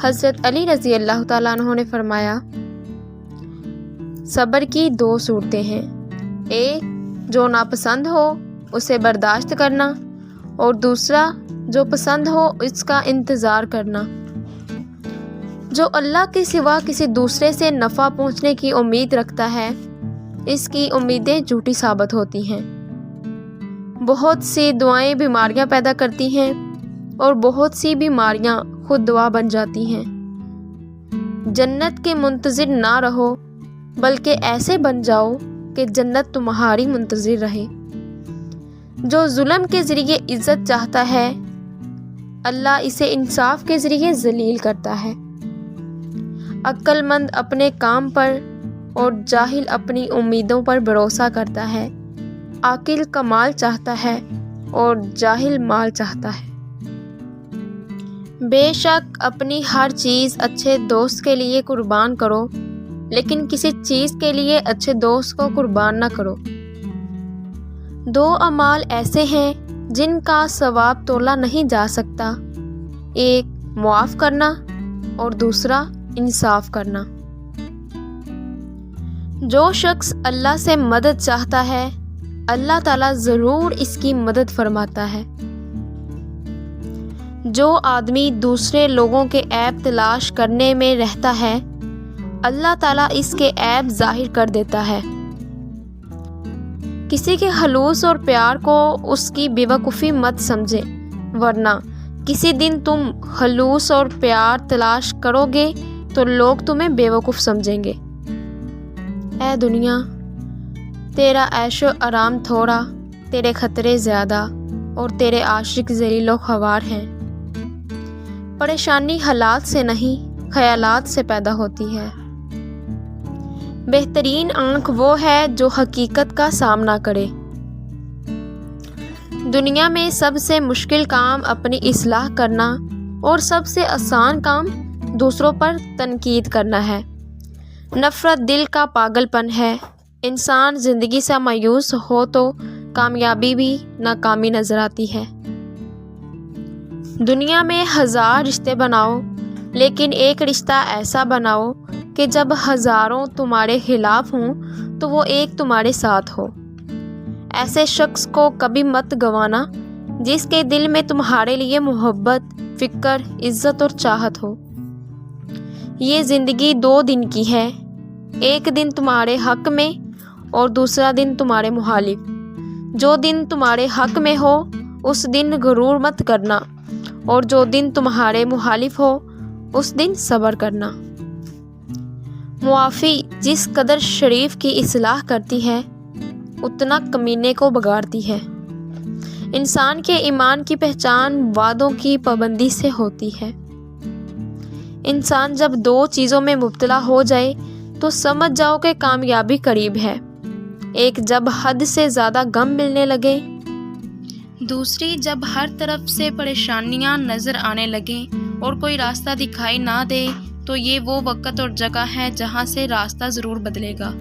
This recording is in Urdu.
حضرت علی رضی اللہ تعالیٰ عنہ نے فرمایا، صبر کی 2 صورتیں ہیں، ایک جو ناپسند ہو اسے برداشت کرنا، اور دوسرا جو پسند ہو اس کا انتظار کرنا۔ جو اللہ کے سوا کسی دوسرے سے نفع پہنچنے کی امید رکھتا ہے، اس کی امیدیں جھوٹی ثابت ہوتی ہیں۔ بہت سی دعائیں بیماریاں پیدا کرتی ہیں، اور بہت سی بیماریاں خود دوا بن جاتی ہیں۔ جنت کے منتظر نہ رہو، بلکہ ایسے بن جاؤ کہ جنت تمہاری منتظر رہے۔ جو ظلم کے ذریعے عزت چاہتا ہے، اللہ اسے انصاف کے ذریعے ذلیل کرتا ہے۔ عقل مند اپنے کام پر اور جاہل اپنی امیدوں پر بھروسہ کرتا ہے۔ عاقل کمال چاہتا ہے اور جاہل مال چاہتا ہے۔ بے شک اپنی ہر چیز اچھے دوست کے لیے قربان کرو، لیکن کسی چیز کے لیے اچھے دوست کو قربان نہ کرو۔ 2 اعمال ایسے ہیں جن کا ثواب تولا نہیں جا سکتا، ایک معاف کرنا اور دوسرا انصاف کرنا۔ جو شخص اللہ سے مدد چاہتا ہے، اللہ تعالیٰ ضرور اس کی مدد فرماتا ہے۔ جو آدمی دوسرے لوگوں کے عیب تلاش کرنے میں رہتا ہے، اللہ تعالیٰ اس کے عیب ظاہر کر دیتا ہے۔ کسی کے خلوص اور پیار کو اس کی بیوقوفی مت سمجھے، ورنہ کسی دن تم خلوص اور پیار تلاش کرو گے تو لوگ تمہیں بیوقوف سمجھیں گے۔ اے دنیا، تیرا عیش و آرام تھوڑا، تیرے خطرے زیادہ، اور تیرے عاشق ذلیل و خوار ہیں۔ پریشانی حالات سے نہیں، خیالات سے پیدا ہوتی ہے۔ بہترین آنکھ وہ ہے جو حقیقت کا سامنا کرے۔ دنیا میں سب سے مشکل کام اپنی اصلاح کرنا اور سب سے آسان کام دوسروں پر تنقید کرنا ہے۔ نفرت دل کا پاگل پن ہے۔ انسان زندگی سے مایوس ہو تو کامیابی بھی ناکامی نظر آتی ہے۔ دنیا میں 1000 رشتے بناؤ، لیکن ایک رشتہ ایسا بناؤ کہ جب ہزاروں تمہارے خلاف ہوں تو وہ ایک تمہارے ساتھ ہو۔ ایسے شخص کو کبھی مت گنوانا جس کے دل میں تمہارے لیے محبت، فکر، عزت اور چاہت ہو۔ یہ زندگی 2 دن کی ہے، ایک دن تمہارے حق میں اور دوسرا دن تمہارے مخالف۔ جو دن تمہارے حق میں ہو اس دن غرور مت کرنا، اور جو دن تمہارے مخالف ہو اس دن صبر کرنا۔ معافی جس قدر شریف کی اصلاح کرتی ہے، اتنا کمینے کو بگاڑتی ہے۔ انسان کے ایمان کی پہچان وعدوں کی پابندی سے ہوتی ہے۔ انسان جب 2 چیزوں میں مبتلا ہو جائے تو سمجھ جاؤ کہ کامیابی قریب ہے۔ ایک جب حد سے زیادہ غم ملنے لگے، دوسری جب ہر طرف سے پریشانیاں نظر آنے لگیں اور کوئی راستہ دکھائی نہ دے، تو یہ وہ وقت اور جگہ ہے جہاں سے راستہ ضرور بدلے گا۔